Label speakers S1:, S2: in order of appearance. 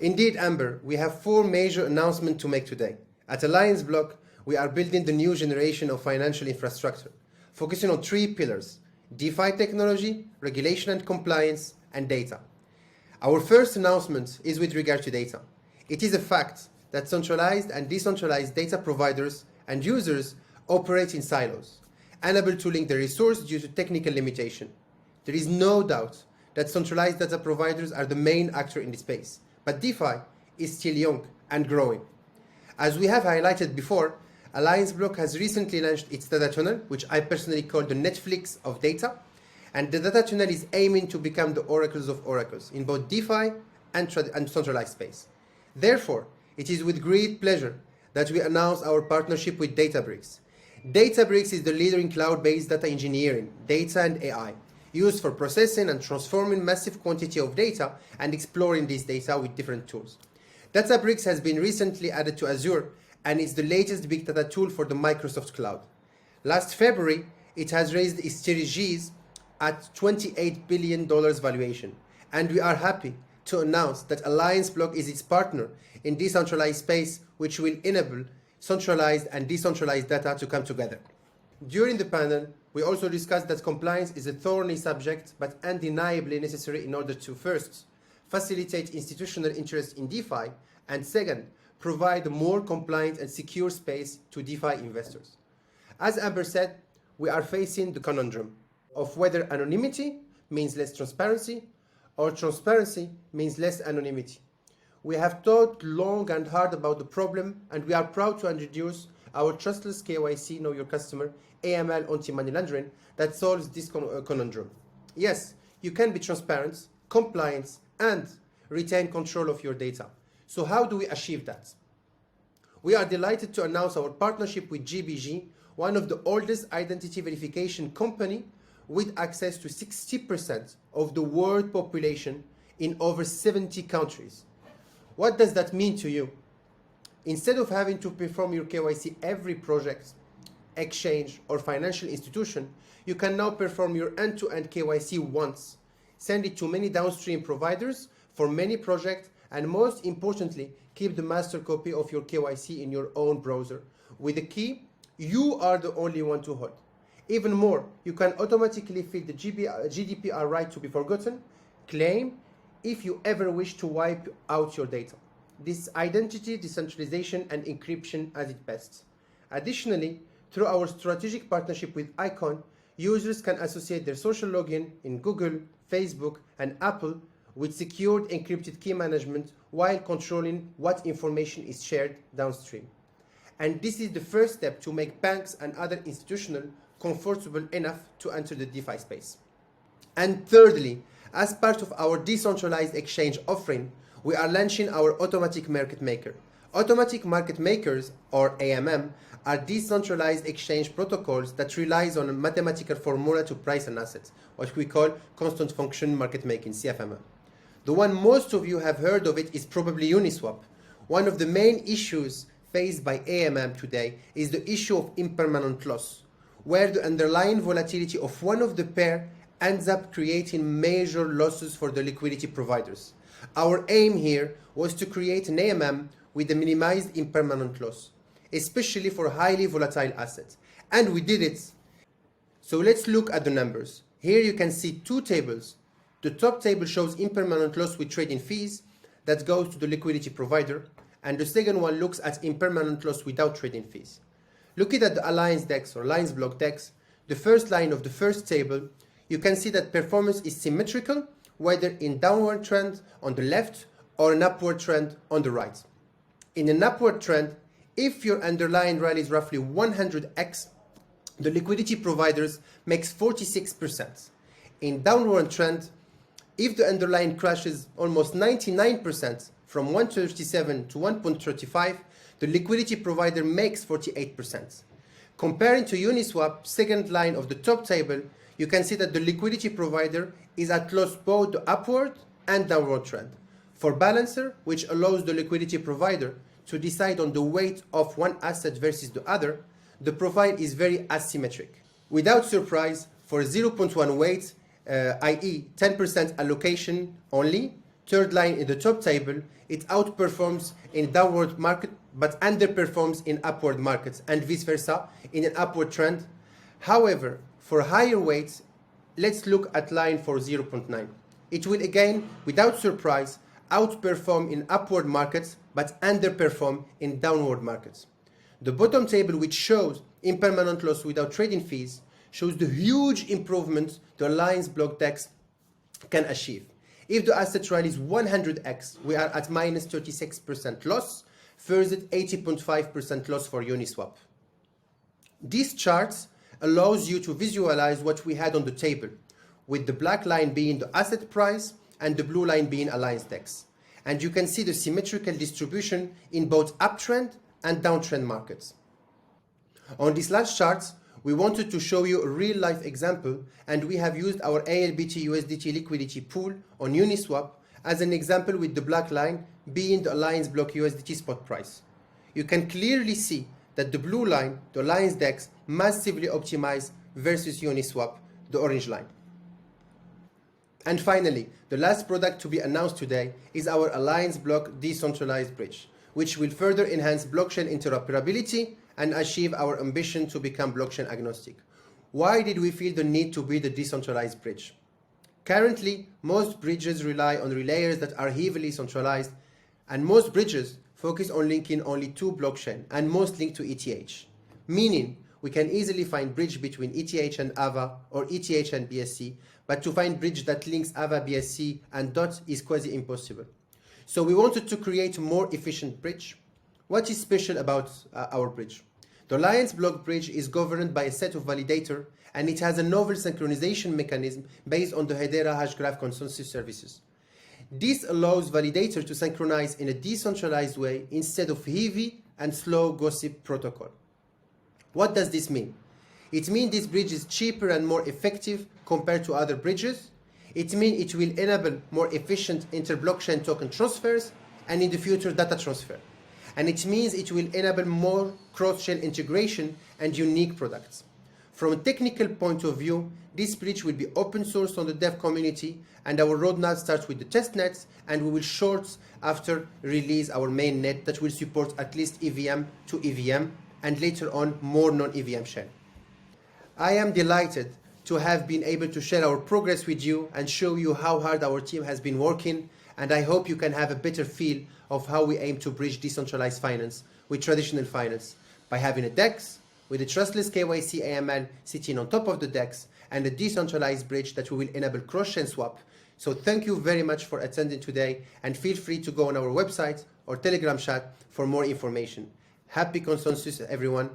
S1: Indeed, Amber, we have four major announcements to make today. At Alliance Block, we are building the new generation of financial infrastructure, focusing on three pillars: DeFi technology, regulation and compliance, and data. Our first announcement is with regard to data. It is a fact that centralized and decentralized data providers and users operate in silos, unable to link the resource due to technical limitation. There is no doubt that centralized data providers are the main actor in this space, but DeFi is still young and growing. As we have highlighted before, Alliance Block has recently launched its data tunnel, which I personally call the Netflix of data, and the data tunnel is aiming to become the oracles of oracles in both DeFi and centralized space. Therefore, it is with great pleasure that we announce our partnership with Databricks. Databricks is the leader in cloud-based data engineering, data and AI, used for processing and transforming massive quantity of data and exploring this data with different tools. Databricks has been recently added to Azure and is the latest big data tool for the Microsoft Cloud. Last February, it has raised its Series G's at $28 billion valuation, and we are happy to announce that Alliance Block is its partner in decentralized space, which will enable centralized and decentralized data to come together. During the panel, we also discussed that compliance is a thorny subject, but undeniably necessary in order to, first, facilitate institutional interest in DeFi, and second, provide a more compliant and secure space to DeFi investors. As Amber said, we are facing the conundrum of whether anonymity means less transparency or transparency means less anonymity. We have thought long and hard about the problem, and we are proud to introduce our trustless KYC Know Your Customer AML anti-money laundering that solves this conundrum. Yes, you can be transparent, compliant, and retain control of your data. So how do we achieve that? We are delighted to announce our partnership with GBG, one of the oldest identity verification company with access to 60% of the world population in over 70 countries. What does that mean to you? Instead of having to perform your KYC every project, exchange, or financial institution, you can now perform your end-to-end KYC once, send it to many downstream providers for many projects, and most importantly, keep the master copy of your KYC in your own browser. With the key, you are the only one to hold. Even more, you can automatically fill the GDPR right to be forgotten claim if you ever wish to wipe out your data. This identity, decentralization, and encryption at its best. Additionally, through our strategic partnership with Icon, users can associate their social login in Google, Facebook, and Apple with secured encrypted key management while controlling what information is shared downstream. And this is the first step to make banks and other institutions comfortable enough to enter the DeFi space. And thirdly, as part of our decentralized exchange offering, we are launching our Automatic Market Maker. Automatic Market Makers, or AMM, are decentralized exchange protocols that relies on a mathematical formula to price an asset, what we call constant function market making, CFMM. The one most of you have heard of it is probably Uniswap. One of the main issues faced by AMM today is the issue of impermanent loss, where the underlying volatility of one of the pair ends up creating major losses for the liquidity providers. Our aim here was to create an AMM with a minimized impermanent loss, especially for highly volatile assets. And we did it. So let's look at the numbers. Here you can see two tables. The top table shows impermanent loss with trading fees that goes to the liquidity provider, and the second one looks at impermanent loss without trading fees. Looking at the Alliance DEX or Alliance Block DEX, the first line of the first table, you can see that performance is symmetrical, whether in downward trend on the left or an upward trend on the right. In an upward trend, if your underlying rally is roughly 100x, the liquidity providers makes 46%. In downward trend, if the underlying crashes almost 99% from 137 to 1.35, the liquidity provider makes 48%. Comparing to Uniswap, second line of the top table, you can see that the liquidity provider is at loss both the upward and downward trend. For Balancer, which allows the liquidity provider to decide on the weight of one asset versus the other, the profile is very asymmetric. Without surprise, for 0.1 weight, i.e. 10% allocation only, Third line in the top table, it outperforms in downward market but underperforms in upward markets, and vice versa in an upward trend. However, for higher weights, let's look at line for 0.9. It will again, without surprise, outperform in upward markets but underperform in downward markets. The bottom table, which shows impermanent loss without trading fees, shows the huge improvement the Alliance Block DEX can achieve. If the asset rallies 100x, we are at minus 36% loss versus 80.5% loss for Uniswap. These charts allows you to visualize what we had on the table, with the black line being the asset price and the blue line being Alliance DEX. And you can see the symmetrical distribution in both uptrend and downtrend markets. On these last charts, we wanted to show you a real-life example, and we have used our ALBT USDT liquidity pool on Uniswap as an example, with the black line being the Alliance Block USDT spot price. You can clearly see that the blue line, the Alliance DEX, massively optimized versus Uniswap, the orange line. And finally, the last product to be announced today is our Alliance Block Decentralized Bridge, which will further enhance blockchain interoperability and achieve our ambition to become blockchain agnostic. Why did we feel the need to build a decentralized bridge? Currently, most bridges rely on relayers that are heavily centralized, and most bridges focus on linking only two blockchains, and most link to ETH, meaning we can easily find bridge between ETH and AVA or ETH and BSC, but to find bridge that links AVA, BSC, and DOT is quasi impossible. So we wanted to create a more efficient bridge. What is special about our bridge? The Alliance Block Bridge is governed by a set of validators, and it has a novel synchronization mechanism based on the Hedera Hashgraph consensus services. This allows validators to synchronize in a decentralized way instead of heavy and slow gossip protocol. What does this mean? It means this bridge is cheaper and more effective compared to other bridges. It means it will enable more efficient inter-blockchain token transfers and in the future data transfer. And it means it will enable more cross-chain integration and unique products. From a technical point of view, this bridge will be open source on the dev community, and our roadmap starts with the test nets, and we will shortly after release our main net that will support at least EVM to EVM and later on more non-EVM chain. I am delighted to have been able to share our progress with you and show you how hard our team has been working, and I hope you can have a better feel of how we aim to bridge decentralized finance with traditional finance by having a DEX with a trustless KYC AML sitting on top of the DEX and a decentralized bridge that will enable cross-chain swap. So thank you very much for attending today, and feel free to go on our website or Telegram chat for more information. Happy consensus, everyone.